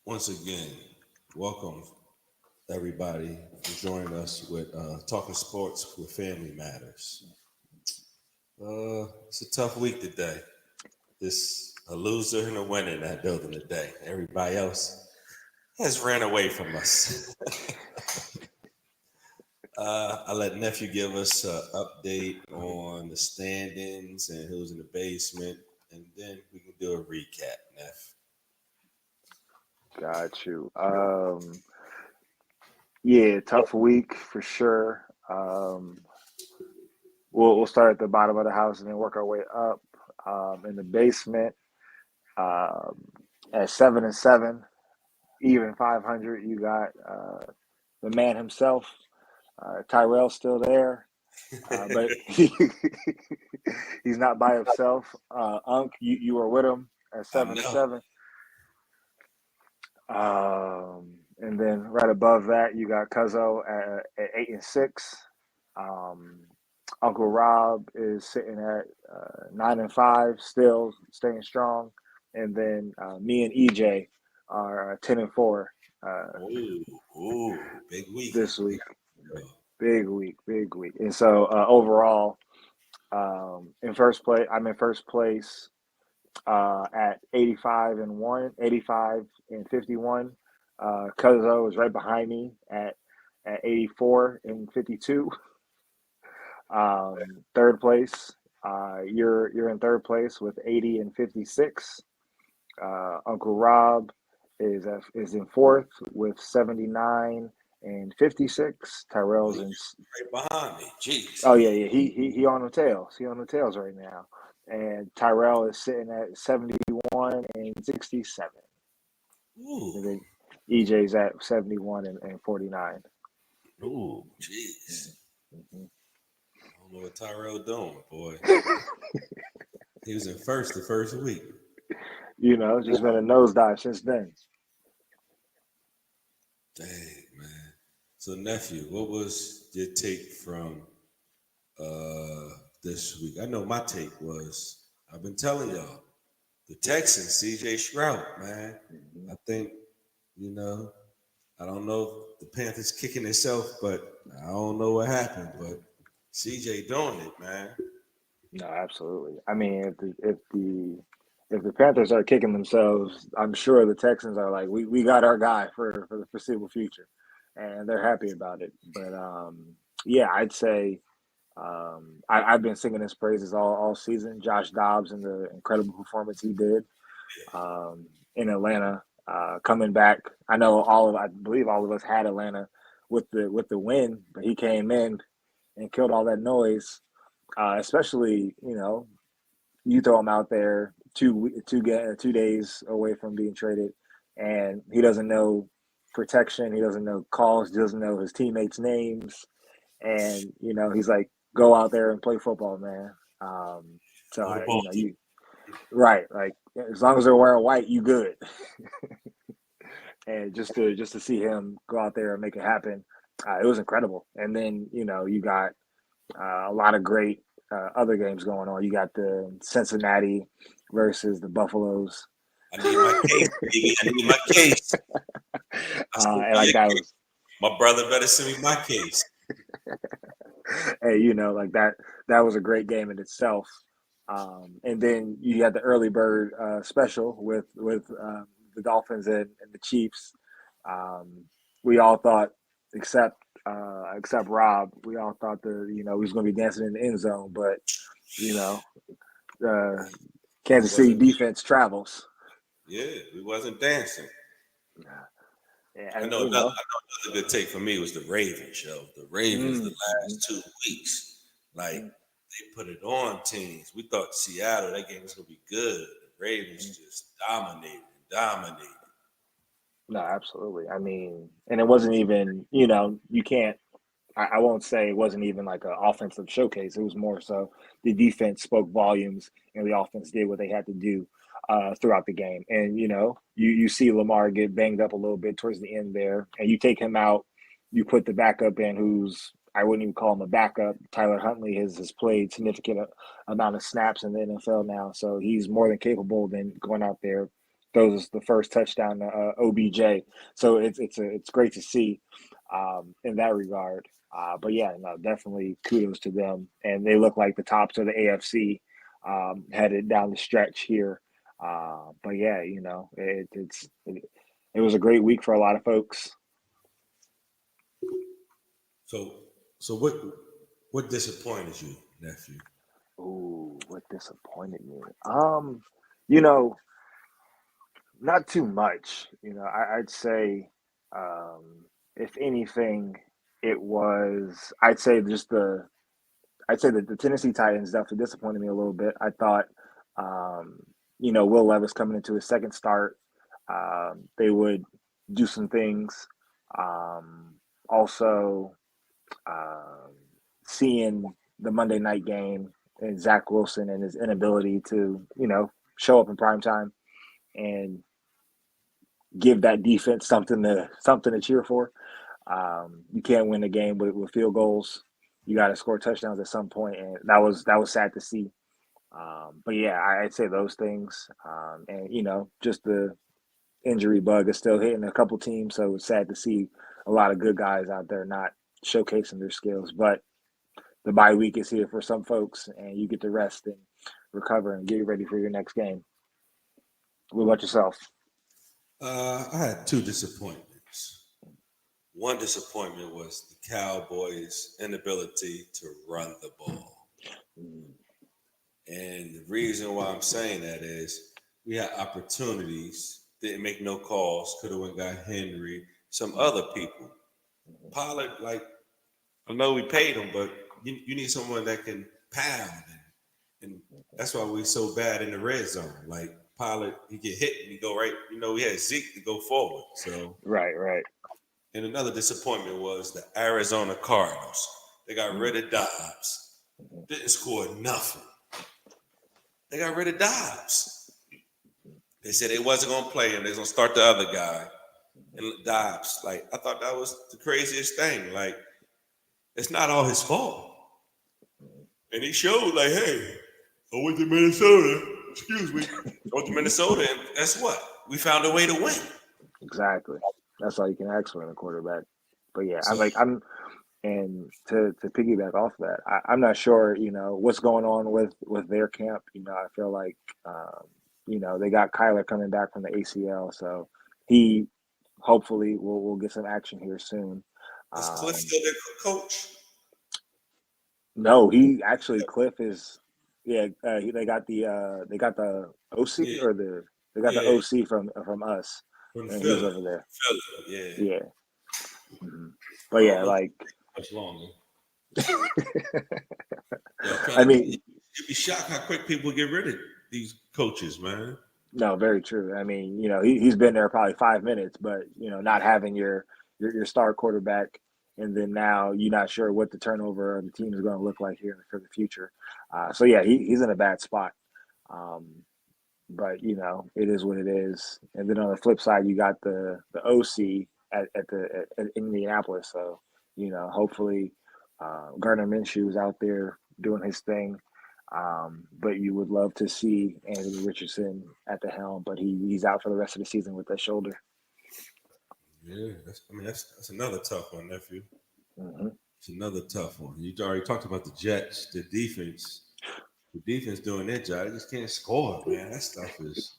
Once again, welcome everybody for joining us with Talking Sports with Family Matters. It's a tough week today. This a loser and a winner in that building today. Everybody else has ran away from us. I let nephew give us an update on the standings and who's in the basement, and then we can do a recap, Neff. Got you. Yeah, tough week for sure. We'll start at the bottom of the house and then work our way up. In the basement, um, at 7-7, even 500, you got the man himself, Tyrell, still there, but he's not by himself. Unc, you were with him at I seven and know. seven. And then right above that, you got Cuzzo at 8-6. Um, Uncle Rob is sitting at 9-5, still staying strong. And then me and EJ are 10-4 Ooh, ooh, big week. this week. Big week, big week. And so overall, in first place, I'm in first place at 85-51, 85-51. Cuzzo is right behind me at 84-52. Third place, you're in third place with 80-56. Uncle Rob is in fourth with 79-56. Oh, Tyrell's he's in. right behind me. Jeez. Oh yeah. He on the tails. He on the tails right now. And Tyrell is sitting at 71-67. Ooh, And then EJ's at 71 and 49. ooh, jeez. Mhm. I don't know what Tyrell doing, boy. He was in first the first week. It's just been a nosedive since then. Dang, man. So, nephew, what was your take from uh this week? I know my take was I've been telling y'all the Texans, CJ Stroud, man. Mhm. I think, you know, I don't know if the Panthers kicking itself, but I don't know what happened. But CJ doing it, man. No, absolutely. I mean, if the Panthers are kicking themselves, I'm sure the Texans are like, we got our guy for the foreseeable future, and they're happy about it. But yeah, I'd say I've been singing his praises all season. Josh Dobbs and the incredible performance he did in Atlanta, coming back. I believe all of us had Atlanta with the win, but he came in and killed all that noise. Especially, you throw him out there 2 days away from being traded, and he doesn't know protection. He doesn't know calls. He doesn't know his teammates' names, and he's like, "Go out there and play football, man." So Throw the I, ball. you right, like as long as they're wearing white, you good. And just to see him go out there and make it happen, it was incredible. And then you got a lot of great other games going on. You got the Cincinnati versus the Buffaloes. I need my case, baby. I need my case. I said, And "Yeah, like that was, my brother better send me my case." hey, like that was a great game in itself. And then you had the early bird special with the Dolphins and the Chiefs. Um, we all thought, except Rob, we all thought he was going to be dancing in the end zone, but you know, uh, We Kansas City wasn't. defense travels. Yeah, we wasn't dancing. I And know another good take for me was the Ravens show. The Ravens the mhm. last 2 weeks, like they put it on teams. We thought Seattle that game was gonna be good. The Ravens just dominated. No, absolutely. I mean, and it wasn't even, you can't. I won't say it wasn't even like an offensive showcase. It was more so the defense spoke volumes, and the offense did what they had to do throughout the game. And you see Lamar get banged up a little bit towards the end there, and you take him out, you put the backup in, who's I wouldn't even call him a backup. Tyler Huntley has played significant amount of snaps in the NFL now, so he's more than capable than going out there throws the first touchdown to OBJ. So it's great to see in that regard. But yeah, no, definitely kudos to them, and they look like the tops of the AFC headed down the stretch here. But yeah, it was a great week for a lot of folks. So what disappointed you, nephew? Ooh, what disappointed me? You know, not too much. I'd say, if anything, it was. I'd say that the Tennessee Titans definitely disappointed me a little bit. I thought, um, Will Levis coming into his second start, they would do some things. Also, um, seeing the Monday night game and Zach Wilson and his inability to, show up in prime time and give that defense something to cheer for. You can't win the game with field goals. You got to score touchdowns at some point, and that was sad to see. But yeah, I'd say those things, and just the injury bug is still hitting a couple teams, so it's sad to see a lot of good guys out there not showcasing their skills. But the bye week is here for some folks, and you get to rest and recover and get ready for your next game. What about yourself? I had two disappointments. One disappointment was the Cowboys' inability to run the ball. Mm. And the reason why I'm saying that is we had opportunities, didn't make no calls, could have went got Henry, some other people. Pollard, like, I know we paid him, but you need someone that can pound. And that's why we're so bad in the red zone. Like, Pollard, he get hit and he go right. We had Zeke to go forward. So, Right. and another disappointment was the Arizona Cardinals. They got rid of Dobbs. Didn't score nothing. They got rid of Dobbs. They said they wasn't gonna play him. They was gonna start the other guy. And Dobbs, like, I thought that was the craziest thing. Like, it's not all his fault. And he showed, like, hey, I went to Minnesota. Excuse me. I went to Minnesota, and guess what? We found a way to win. Exactly. That's all you can ask for in a quarterback. But yeah, So, and to piggyback off that, I'm not sure, what's going on with their camp. I feel like, they got Kyler coming back from the ACL, so he hopefully will get some action here soon. is Cliff Um, still their coach? no, he actually Cliff is, yeah. They got the OC Yeah, or they got the yeah, OC from us, from and he's Philly. over there. Philly, yeah. Yeah. Mhm. But I don't yeah, know like, much longer. Yeah, I'm I trying to. mean, You'd be shocked how quick people get rid of these coaches, man. no, very true. I mean, he's been there probably 5 minutes, but not having your star quarterback, and then now you're not sure what the turnover of the team is going to look like here for the future. So yeah, he's in a bad spot. Um, but it is what it is. And then on the flip side, you got the OC at Indianapolis. So hopefully, Gardner Minshew is out there doing his thing. But you would love to see Anthony Richardson at the helm, but he's out for the rest of the season with that shoulder. Yeah, that's another tough one, nephew. Hmm. It's another tough one. You already talked about the Jets, the defense. The defense doing their job. They just can't score, man. That stuff is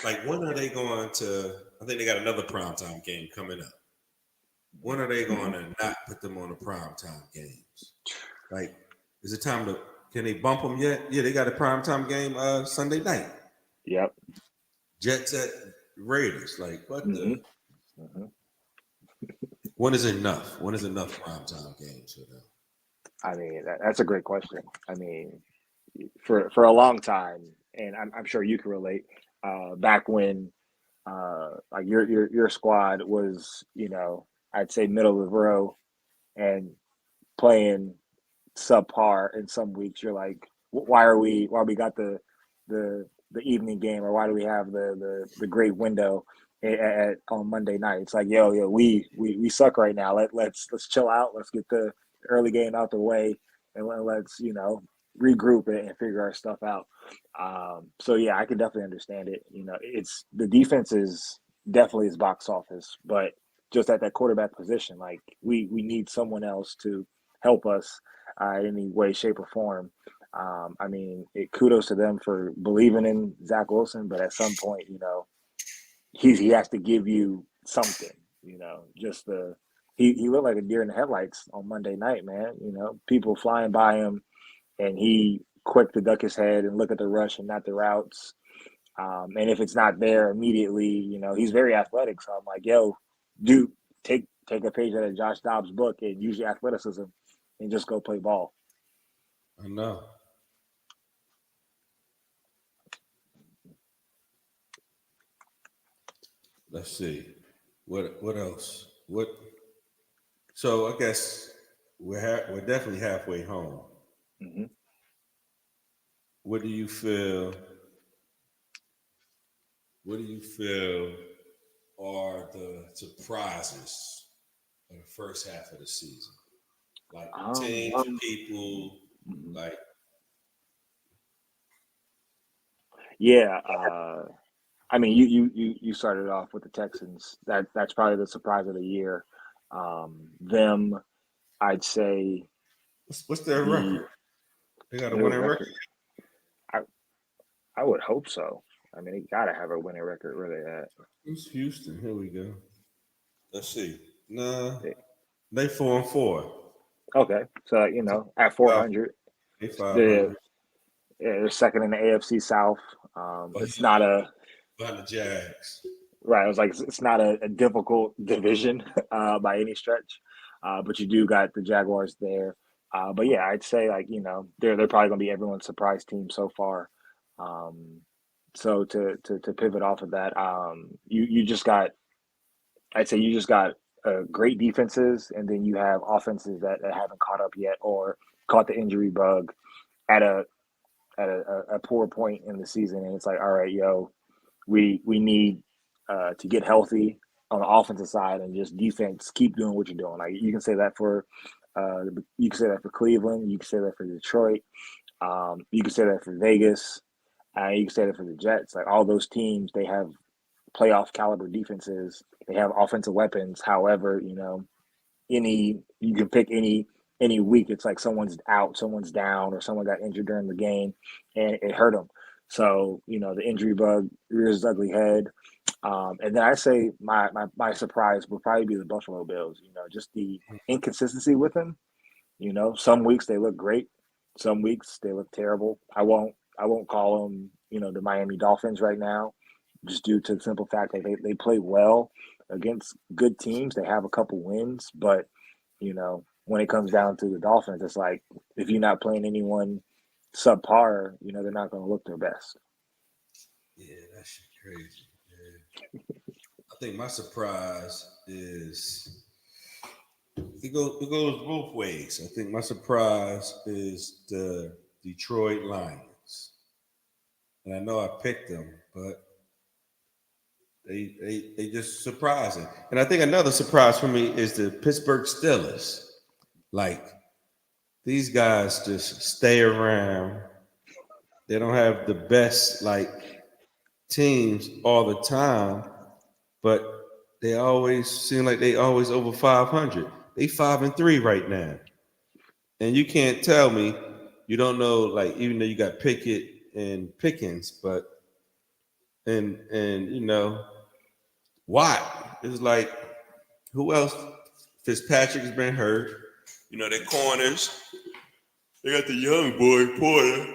like, when are they going to? I think they got another primetime game coming up. When are they going to not put them on the primetime games? Like, is it time to? Can they bump them yet? Yeah, they got a primetime game Sunday night. Yep. Jets at Raiders. Like, what Hmm. the? Hmm. When is enough? When is enough primetime games for them? I mean, that's a great question. I mean, for a long time, and I'm sure you can relate. Back when like your squad was, I'd say middle of the row and playing subpar in some weeks, you're like, why we got the evening game, or why do we have the great window on Monday night? It's like, yo, we suck right now. Let's chill out. Let's get the early game out the way, and let's regroup and figure our stuff out. So yeah, I can definitely understand it. You know, it's the defense is definitely is box office, but just at that quarterback position, like we need someone else to help us in any way, shape, or form. I mean, kudos to them for believing in Zach Wilson, but at some point, you know, he has to give you something. You know, just the he looked like a deer in the headlights on Monday night, man. You know, people flying by him, and he quick to duck his head and look at the rush and not the routes. And if it's not there immediately, you know, he's very athletic. So I'm like, yo, dude, take a page out of Josh Dobbs' book and use your athleticism and just go play ball. I know. Let's see. What else? What? So I guess we're definitely halfway home. Mm-hmm. What do you feel? What do you feel are the surprises of the first half of the season? Like teams, people, Mhm. like Yeah, I mean, you started off with the Texans. That's probably the surprise of the year. Them, I'd say what's their the record? They got a their winning record. record. I I would hope so. I mean, they gotta have a winning record where they at. It's Houston. Here we go. Let's see. Nah, They, they 4-4. okay, so you know, at Five. 400, They they're 500. they're second in the AFC South. It's not Behind, a behind the Jags. right. I was like, it's not a difficult division by any stretch, but you do got the Jaguars there. But yeah, I'd say like you know they're probably gonna be everyone's surprise team so far. Um, so to pivot off of that, you just got I'd say you just got great defenses, and then you have offenses that haven't caught up yet or caught the injury bug at a poor point in the season, and it's like, all right, yo, we need to get healthy on the offensive side and just defense keep doing what you're doing. Like you can say that for you can say that for Cleveland, you can say that for Detroit, you can say that for Vegas, you can say that for the Jets. Like all those teams, they have playoff caliber defenses. They have offensive weapons. However, you know, any you can pick any week. It's like someone's out, someone's down, or someone got injured during the game, and it hurt them. So you know, the injury bug rears its ugly head. And then I say my surprise will probably be the Buffalo Bills. You know, just the inconsistency with them. You know, some weeks they look great, some weeks they look terrible. I won't call them you know the Miami Dolphins right now, just due to the simple fact that they play well against good teams. They have a couple wins, but you know when it comes down to the Dolphins, it's like if you're not playing anyone subpar, you know they're not going to look their best. Yeah, that shit crazy. Yeah. I think my surprise is it goes both ways. I think my surprise is the Detroit Lions. And I know I picked them, but they just surprising. And I think another surprise for me is the Pittsburgh Steelers. Like these guys just stay around. They don't have the best like teams all the time, but they always seem like they always over 500. They 5-3 right now, and you can't tell me you don't know. Like even though you got Pickett and Pickens, but and you know Watt is like who else? Fitzpatrick has been hurt. You know their corners. They got the young boy Porter.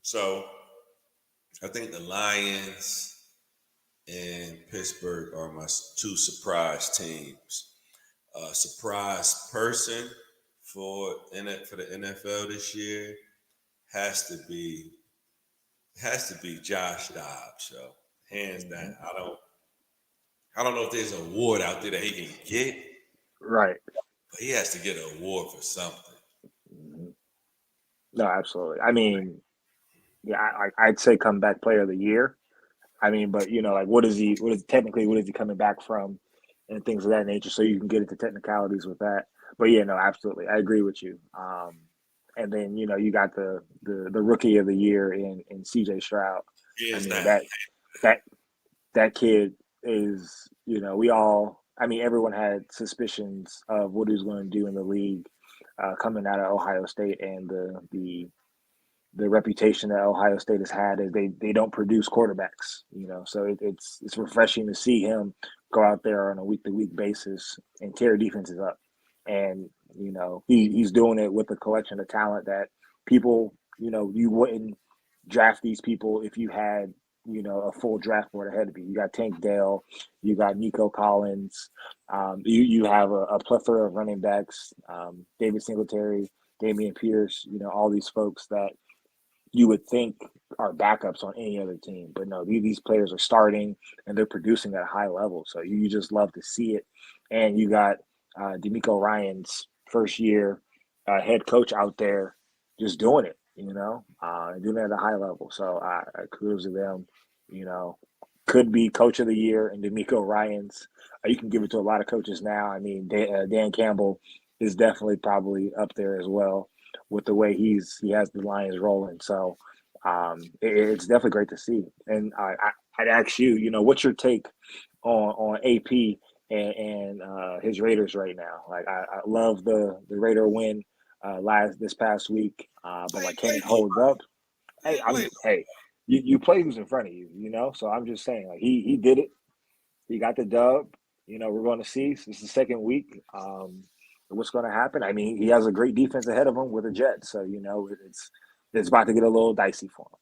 So I think the Lions and Pittsburgh are my two surprise teams. Surprise person for the NFL this year has to be Josh Dobbs. So hands down, I don't know if there's an award out there that he can get, Right. but he has to get an award for something. Mhm. No, absolutely. I mean, yeah, I'd say comeback player of the year. I mean, but you know, like what is he? What is technically what is he coming back from, and things of that nature. So you can get into technicalities with that. But yeah, no, absolutely, I agree with you. And then you got the rookie of the year in C.J. Stroud. I Hands mean down. that that kid is we all. I mean, everyone had suspicions of what he was going to do in the league coming out of Ohio State, and the reputation that Ohio State has had is they don't produce quarterbacks. So it's refreshing to see him go out there on a week to week basis and tear defenses up. And he's doing it with a collection of talent that people you wouldn't draft these people if you had a full draft board ahead of you. You got Tank Dell, you got Nico Collins, you have a plethora of running backs, David Singletary, Damian Pierce, all these folks that you would think are backups on any other team. But no, these players are starting and they're producing at a high level. So you just love to see it. And you got D'Amico Ryan's first year head coach out there just doing it, doing it at a high level. So kudos to them. Could be coach of the year and D'Amico Ryan's. You can give it to a lot of coaches now. I mean, Dan Campbell is definitely probably up there as well with the way he has the Lions rolling. So it's definitely great to see. And I'd ask you, what's your take on AP and his Raiders right now? Like I love the Raider win this past week, but like can it hold up? Hey, you play who's in front of you, So I'm just saying, like he did it. He got the dub. We're going to see. This is the second week. What's going to happen? I mean, he has a great defense ahead of him with the Jets, so it's about to get a little dicey for him.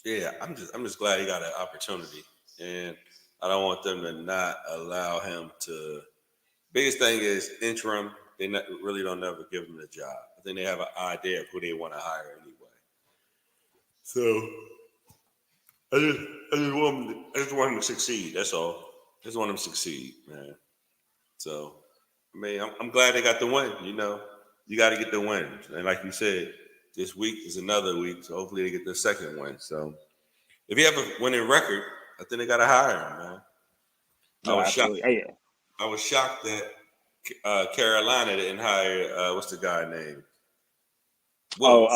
Yeah, I'm just glad he got an opportunity, and I don't want them to not allow him to. Biggest thing is interim. They really don't ever give him the job. I think they have an idea of who they want to hire anyway. So I just want him to succeed. That's all. I just want him to succeed, man. So I mean, I'm glad they got the win. You got to get the win, and like you said, this week is another week, so hopefully they get their second win. So if you have a winning record, I think they got to hire him, man. I No, was shocked. absolutely. Hey, I was shocked that Carolina didn't hire what's the guy name? Wilkes.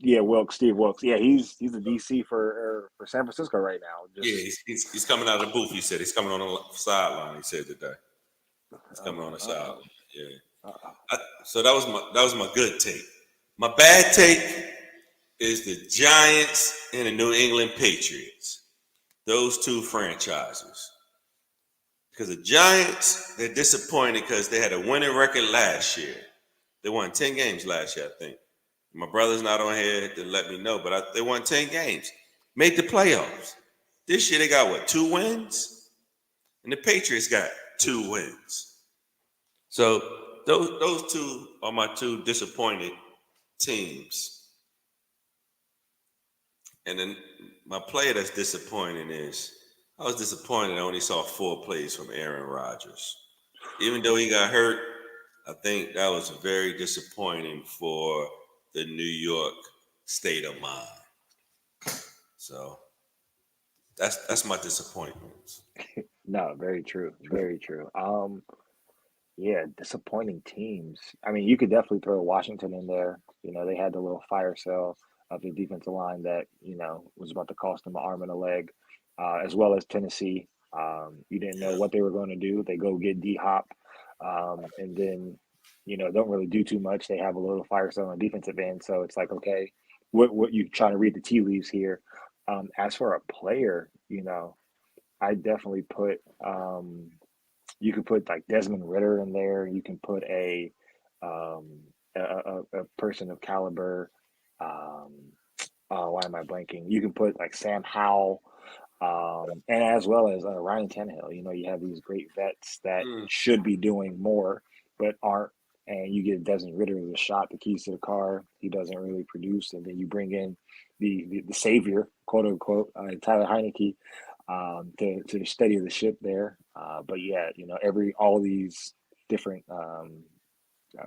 yeah, Wilkes, Steve Wilkes. Yeah, he's the DC for San Francisco right now. Yeah, he's coming out of the booth. He said he's coming on the sideline. He said today he's coming on the sideline. Yeah. So that was my good take. My bad take is the Giants and the New England Patriots. Those two franchises. Because the Giants, they're disappointed because they had a winning record last year. They won 10 games last year, I think. My brother's not on here to let me know, but they won 10 games. Made the playoffs. This year they got, 2 wins? And the Patriots got 2 wins. So those two are my two disappointed teams. And then my player that's disappointing is I was disappointed I only saw 4 plays from Aaron Rodgers. Even though he got hurt, I think that was very disappointing for the New York state of mind. So that's my disappointment. No, very true. Very true. Yeah, disappointing teams. I mean, you could definitely throw Washington in there. They had the little fire sale of the defensive line that, was about to cost them an arm and a leg, as well as Tennessee. You didn't know what they were going to do. They go get D-Hop, and then, don't really do too much. They have a little fire sale on defensive end. So it's like, okay, what you trying to read the tea leaves here. As for a player, I definitely put you could put like Desmond Ritter in there. You can put um, a person of caliber. Um, oh, why am I blanking? You can put like Sam Howell, and as well as Ryan Tannehill. You have these great vets that should be doing more but aren't. And you give Desmond Ritter the shot, the keys to the car. He doesn't really produce, and then you bring in the savior, quote unquote, Tyler Heineke, to steady the ship there. But yeah, all these different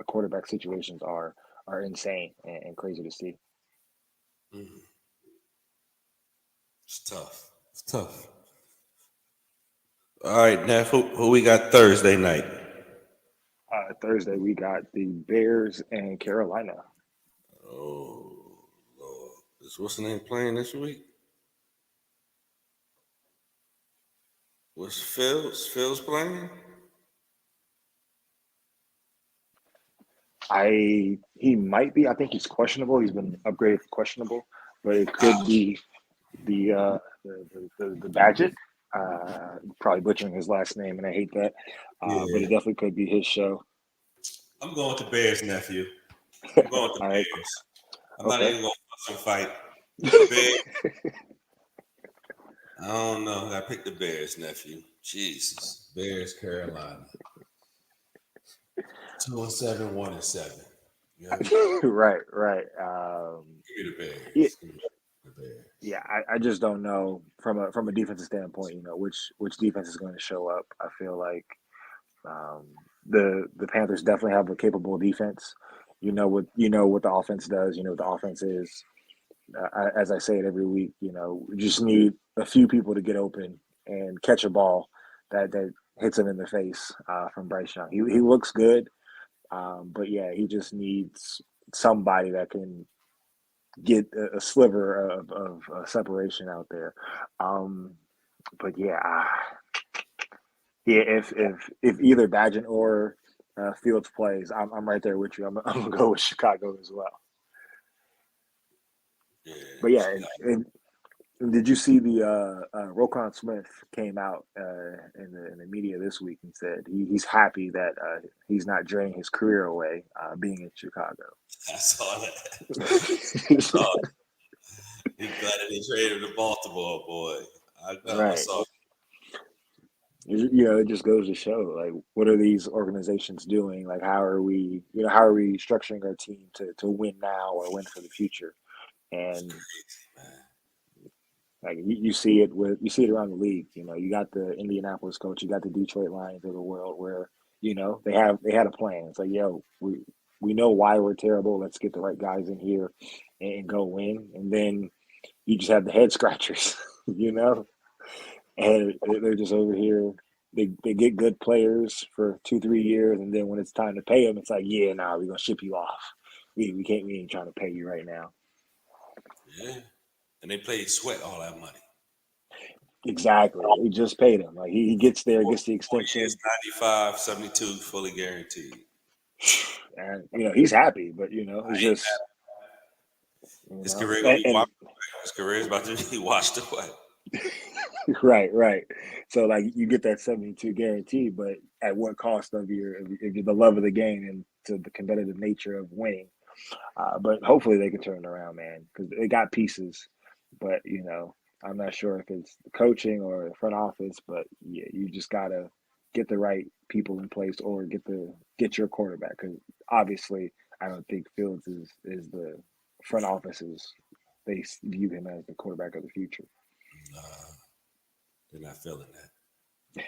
quarterback situations are insane and crazy to see. It's tough. It's tough. All right, Neff, who we got Thursday night? Thursday we got the Bears and Carolina. Oh Lord, is what's the name playing this week? What's Fields? Fields playing? He might be. I think he's questionable. He's been upgraded to questionable, but it could be the Badgett. Probably butchering his last name, and I hate that. But Yeah, it definitely could be his show. I'm going with the Bears, nephew. I'm going with the All right. Bears. I'm not Okay. even going to fuss and fight. The Bears. I don't know. I picked the Bears, nephew. Jesus, Bears, Carolina. 2-7, 1-7. You know what I mean? Right. Right. Give me the Yeah. Bears. Give me the Bears. Yeah. I just don't know from a defensive standpoint. Which defense is going to show up. I feel like um, the Panthers definitely have a capable defense. You know what the offense does. You know what the offense is. As I say it every week, we just need a few people to get open and catch a ball that hits him in the face from Bryce Young. He looks good, but yeah, he just needs somebody that can get a sliver of separation out there. Um, but yeah, yeah. If either Badgett or Fields plays, I'm right there with you. I'm gonna go with Chicago as well. Yeah, But yeah, Chicago. and did you see the Roquan Smith came out in the media this week and said he's happy that he's not draining his career away being in Chicago. I saw that. Oh, he glad that they traded to Baltimore, boy. I know. I Right. saw. It just goes to show like what are these organizations doing? Like how are we structuring our team to win now or win for the future? It's And crazy, man. like you see it around the league. You got the Indianapolis coach, you got the Detroit Lions of the world where they had a plan. It's like, yo, we know why we're terrible. Let's get the right guys in here and go win. And then you just have the head scratchers, you know, and they're just over here. They get good players for 2 3 years, and then when it's time to pay them, it's like, yeah, nah, we're gonna ship you off. We ain't trying to pay you right now. Yeah. And they played Sweat all that money. Exactly. They just paid him. Like he gets there, Four, gets the 4 years, extension, 95, 72, fully guaranteed. and he's happy. But I it's ain't just you His know, career gonna and, be and washed. His career is about to be washed away. right, right. So like you get that 72 guarantee, but at what cost of the love of the game and to the competitive nature of winning? But hopefully they can turn it around, man, because they got pieces. But I'm not sure if it's the coaching or the front office. But yeah, you just gotta get the right people in place or get your quarterback. Because obviously, I don't think Fields is the front offices. They view him as the quarterback of the future. Uh, they're not feeling that.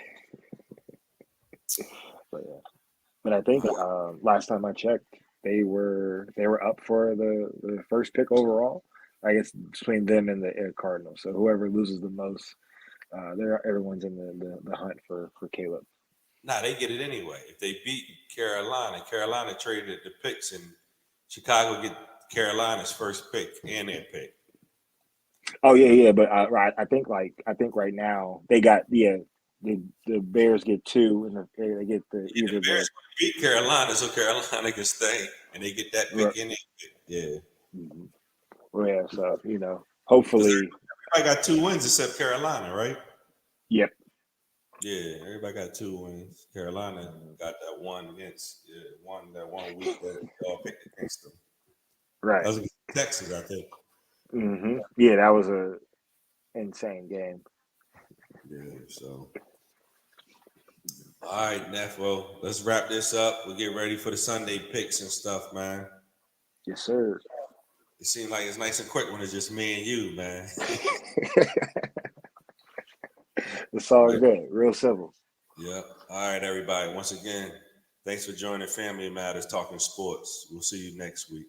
But yeah, but I think last time I checked, they were up for the first pick overall. I guess between them and the Air Cardinals. So whoever loses the most, everyone's in the hunt for Caleb. Nah, they get it anyway. If they beat Carolina, Carolina traded the picks, and Chicago get Carolina's first pick and their pick. Oh yeah, yeah. But right, I think right now they got the Bears get two and they get the Yeah, the either the Bears beat Carolina, so Carolina can stay, and they get that right, pick in their pick. Yeah, well, yeah. So because hopefully, everybody got 2 wins except Carolina, right? yep. Yeah, everybody got 2 wins. Carolina got that one against that 1 week that they all picked against them. That Right. was against Texas, I think. Yeah, that was a insane game. Yeah, so all right, Neff. Well, let's wrap this up. We'll get ready for the Sunday picks and stuff, man. Yes, sir. It seems like it's nice and quick when it's just me and you, man. It's all Right. good. Real simple. Yep. All right, everybody. Once again, thanks for joining Family Matters Talking Sports. We'll see you next week.